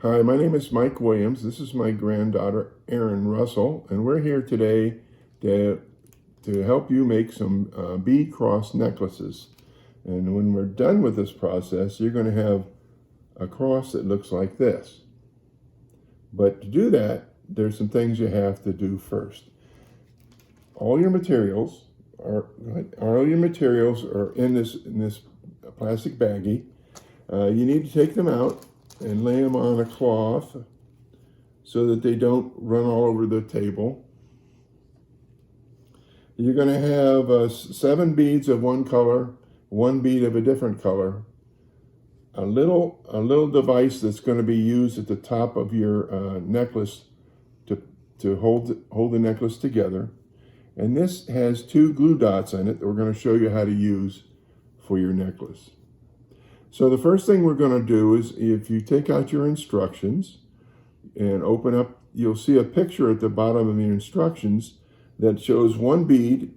Hi, my name is Mike Williams. This is my granddaughter, Erin Russell, and we're here today to, to help you make some bead cross necklaces. And when we're done with this process, you're going to have a cross that looks like this. But to do that, there's some things you have to do first. All your materials are in this plastic baggie. You need to take them out and lay them on a cloth so that they don't run all over the table. You're going to have 7 beads of one color, 1 bead of a different color, a little device that's going to be used at the top of your necklace to hold the necklace together, and this has 2 glue dots on it that we're going to show you how to use for your necklace. So the first thing we're going to do is, if you take out your instructions and open up, you'll see a picture at the bottom of the instructions that shows 1 bead,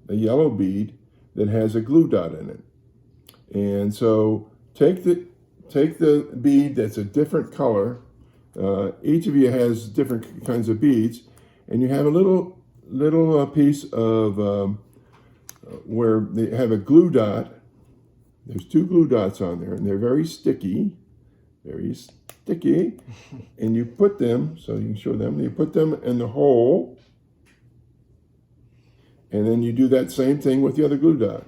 a yellow bead, that has a glue dot in it. And so take the bead that's a different color. Each of you has different kinds of beads, and you have a little piece of where they have a glue dot. There's 2 glue dots on there, and they're very sticky, and you put them, so you can show them, you put them in the hole, and then you do that same thing with the other glue dot.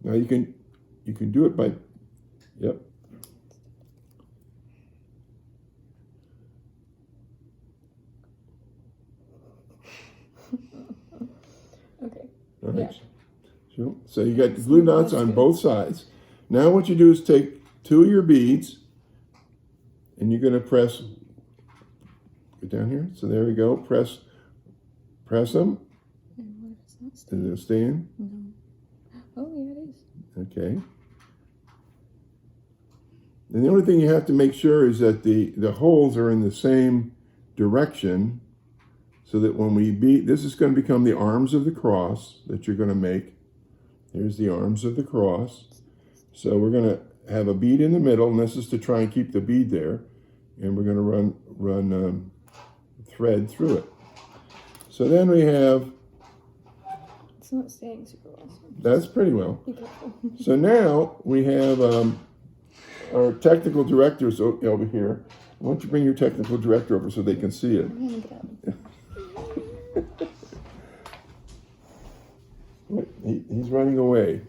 Now you can do it by, yep. Okay. All right. Yeah. So you got the glue dots on both sides. Now what you do is take 2 of your beads, and you're going to press, get down here, so there we go, press them. And what is that? Is it staying? No. Oh, yeah, it is. Okay. And the only thing you have to make sure is that the holes are in the same direction, so that when we beat, this is going to become the arms of the cross that you're going to make. Here's the arms of the cross. So we're going to have a bead in the middle, and this is to try and keep the bead there. And we're going to run thread through it. So then we have... It's not staying super well. That's pretty well. Be careful. So now we have our technical directors over here. Why don't you bring your technical director over so they can see it? I'm gonna get up. He's running away.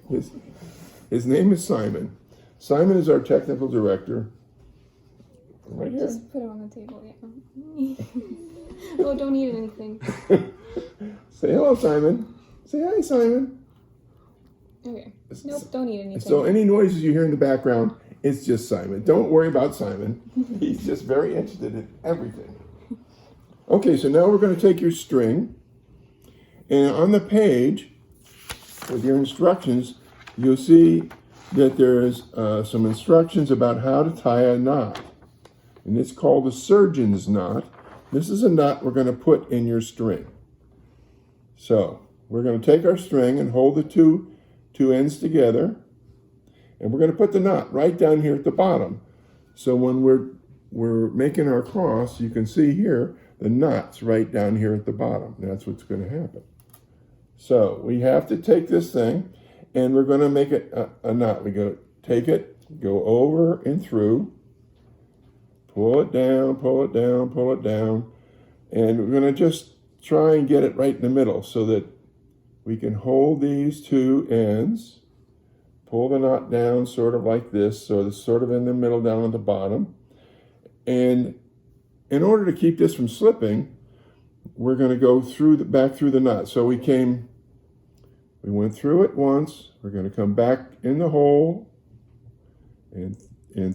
His name is Simon. Simon is our technical director. Right here. Just put it on the table, yeah. Oh, don't eat anything. Say hello, Simon. Say hi, Simon. Okay. Nope, don't eat anything. So any noises you hear in the background, it's just Simon. Don't worry about Simon. He's just very interested in everything. Okay, so now we're going to take your string, and on the page with your instructions, you'll see that there's some instructions about how to tie a knot. And it's called a surgeon's knot. This is a knot we're going to put in your string. So we're going to take our string and hold the two ends together. And we're going to put the knot right down here at the bottom. So when we're making our cross, you can see here, the knot's right down here at the bottom. That's what's going to happen. So we have to take this thing, and we're going to make it a knot. We go take it, go over and through, pull it down, pull it down, pull it down, and we're going to just try and get it right in the middle so that we can hold these 2 ends, pull the knot down sort of like this, so it's sort of in the middle down at the bottom. And in order to keep this from slipping, we're going to go back through the knot. So we went through it once. We're going to come back in the hole and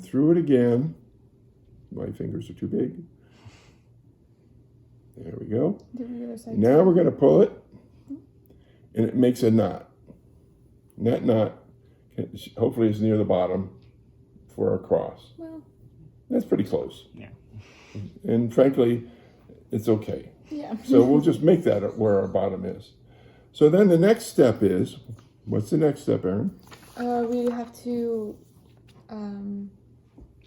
through it again. My fingers are too big. There we go. Now we're going to pull it, and it makes a knot. And that knot hopefully is near the bottom for our cross. Well, that's pretty close. Yeah. And frankly, it's okay. Yeah. So we'll just make that where our bottom is. So then the next step is, what's the next step, Erin? We have to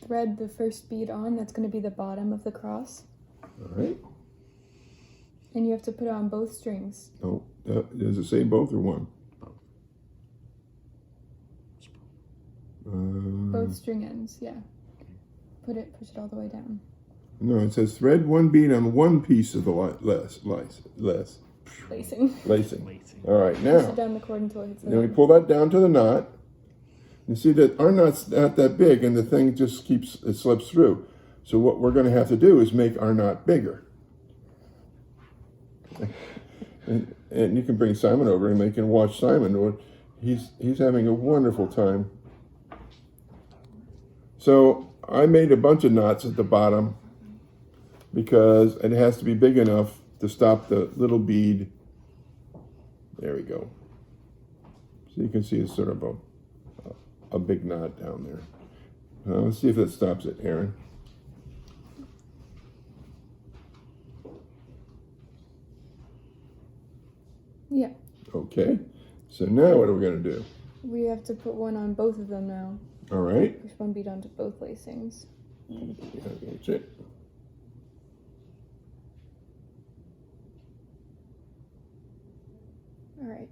thread the first bead on. That's going to be the bottom of the cross. All right. And you have to put it on both strings. Oh, does it say both or one? Both string ends, yeah. Push it all the way down. No, it says thread one bead on one piece of the Lacing. lacing. All right, Push now, it down the cord until it hits the then we pull that down to the knot. You see that our knot's not that big, and the thing just it slips through. So what we're going to have to do is make our knot bigger. And you can bring Simon over and they can watch Simon. He's having a wonderful time. So I made a bunch of knots at the bottom because it has to be big enough to stop the little bead. There we go. So you can see it's sort of a big knot down there. Let's see if that stops it, Aaron. Yeah. Okay. So now what are we going to do? We have to put one on both of them now. All right. Push one bead onto both lacings. Yeah, that's it. All right.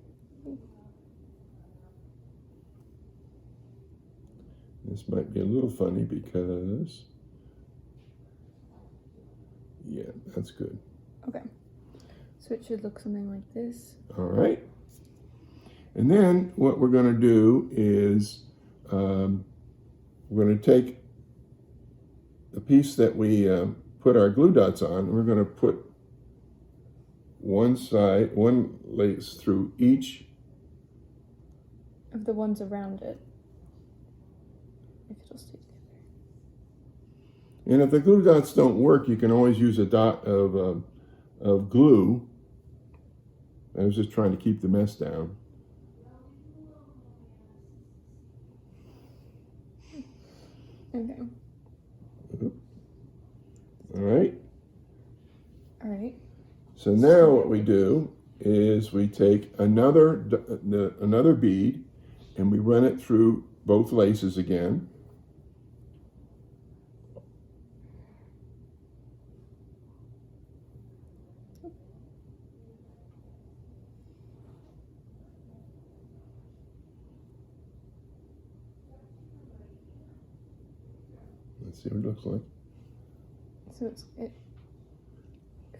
This might be a little funny because, yeah, that's good. Okay. So it should look something like this. All right. And then what we're going to do is we're going to take the piece that we put our glue dots on, and we're going to put one lace through each Of the ones around it. If it'll stay together. And if the glue dots don't work, you can always use a dot of glue. I was just trying to keep the mess down. Okay. All right. All right. So now what we do is we take another bead and we run it through both laces again. Let's see what it looks like. So if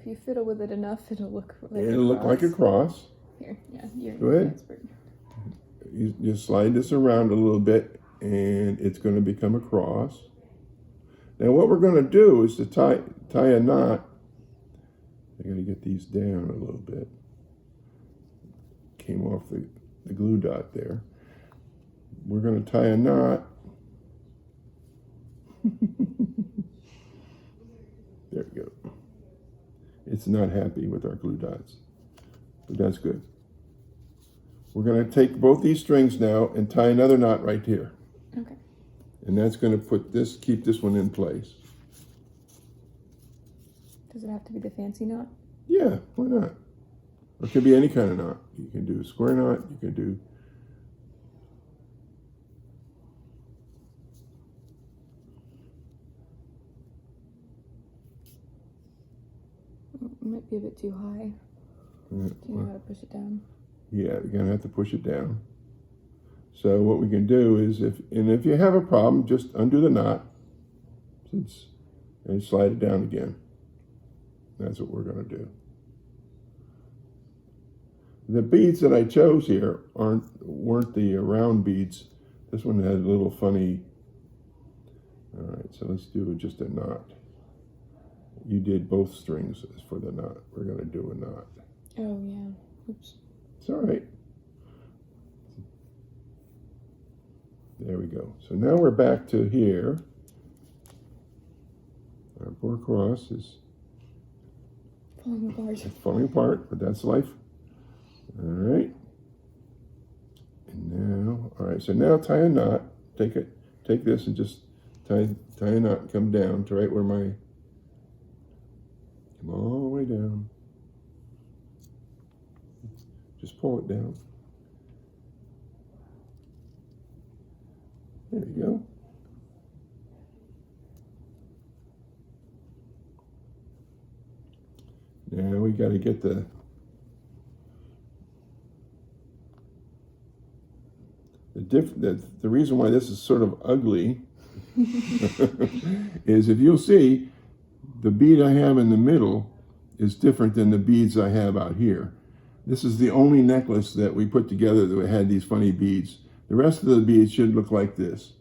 you fiddle with it enough, it'll look like It'll look like a cross. Here, yeah, you're Go ahead. an expert. You just slide this around a little bit and it's going to become a cross. Now what we're going to do is to tie a knot. I got to get these down a little bit. Came off the glue dot there. We're going to tie a knot. There we go. It's not happy with our glue dots, but that's good. We're going to take both these strings now and tie another knot right here. Okay. And that's going to keep this one in place. Does it have to be the fancy knot? Yeah, why not? Or it could be any kind of knot. You can do a square knot, you can do... It might be a bit too high. Do you know how to push it down? Yeah, you're going to have to push it down. So what we can do is, if you have a problem, just undo the knot and slide it down again. That's what we're going to do. The beads that I chose here weren't the round beads. This one had a little funny. All right, so let's do just a knot. You did both strings for the knot. We're going to do a knot. Oh, yeah. Oops. It's all right. There we go. So now we're back to here. Our poor cross is Falling apart. falling apart, but that's life. All right. And now, all right, so now tie a knot. Take this and just tie a knot and come down to right where come all the way down. Just pull it down. There you go. Now we got to get the reason why this is sort of ugly is, if you'll see, the bead I have in the middle is different than the beads I have out here. This is the only necklace that we put together that had these funny beads. The rest of the beads should look like this,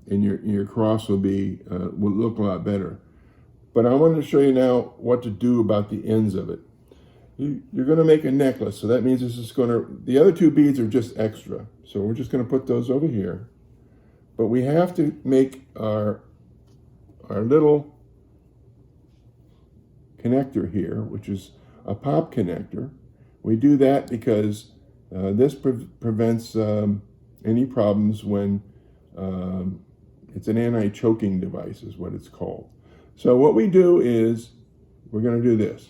and your cross will look a lot better. But I wanted to show you now what to do about the ends of it. You're going to make a necklace, so that means the other two beads are just extra. So we're just going to put those over here. But we have to make our little connector here, which is a pop connector. We do that because this prevents any problems when it's an anti-choking device is what it's called. So what we do is we're going to do this.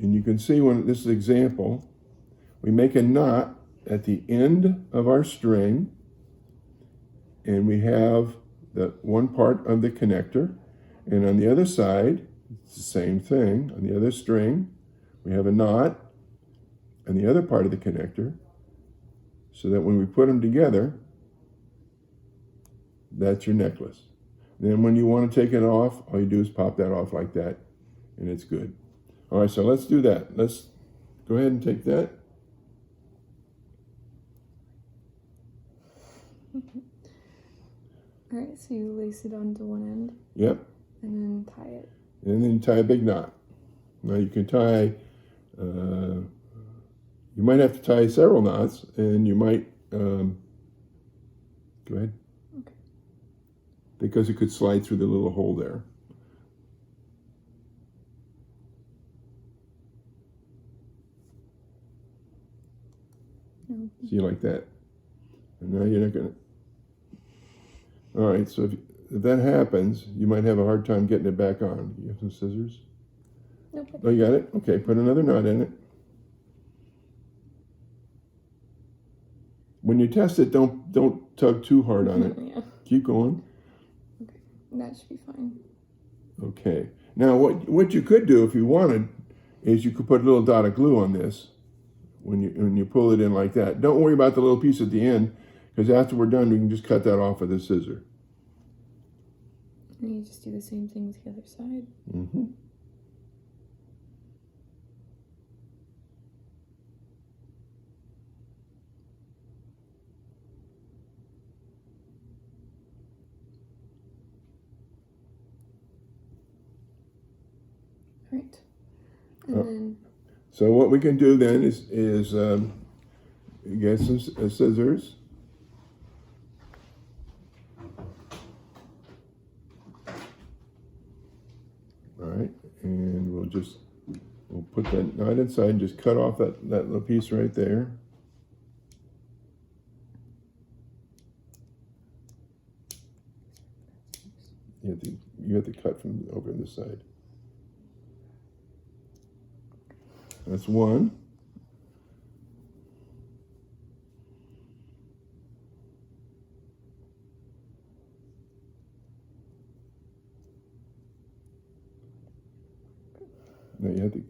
And you can see when this example, we make a knot at the end of our string, and we have the one part of the connector, and on the other side, it's the same thing. On the other string, we have a knot on the other part of the connector, so that when we put them together, that's your necklace. Then when you want to take it off, all you do is pop that off like that, and it's good. All right, so let's do that. Let's go ahead and take that. All right, so you lace it onto one end. Yep. And then tie it. And then tie a big knot. Now you can tie, you might have to tie several knots, and you might, go ahead. Okay. Because it could slide through the little hole there. No. See, like that. And now you're not going to. All right, so if that happens, you might have a hard time getting it back on. You have some scissors? Nope. Oh, you got it? Okay, put another knot in it. When you test it, don't tug too hard on it. Yeah. Keep going. Okay, that should be fine. Okay. Now, what you could do if you wanted is you could put a little dot of glue on this when you pull it in like that. Don't worry about the little piece at the end, because after we're done, we can just cut that off with a scissor. And you just do the same thing with the other side. Mm-hmm. Right. And then. So what we can do then is get some scissors. All right, and we'll put that knot inside and just cut off that little piece right there. You have to cut from over this side. That's one. No, you have to,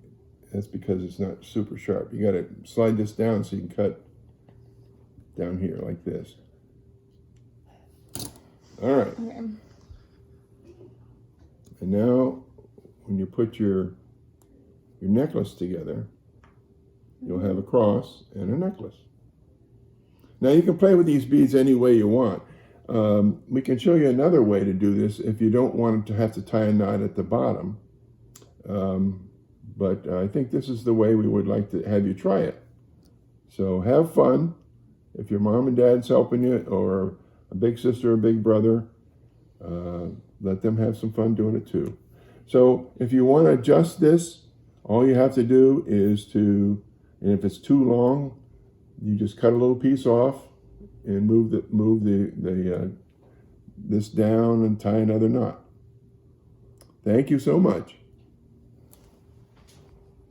that's because it's not super sharp. You got to slide this down so you can cut down here like this. All right. Okay. And now when you put your necklace together, you'll have a cross and a necklace. Now you can play with these beads any way you want. We can show you another way to do this if you don't want to have to tie a knot at the bottom. But I think this is the way we would like to have you try it. So have fun. If your mom and dad's helping you, or a big sister or big brother, let them have some fun doing it too. So if you want to adjust this, all you have to do is and if it's too long, you just cut a little piece off and move this down and tie another knot. Thank you so much.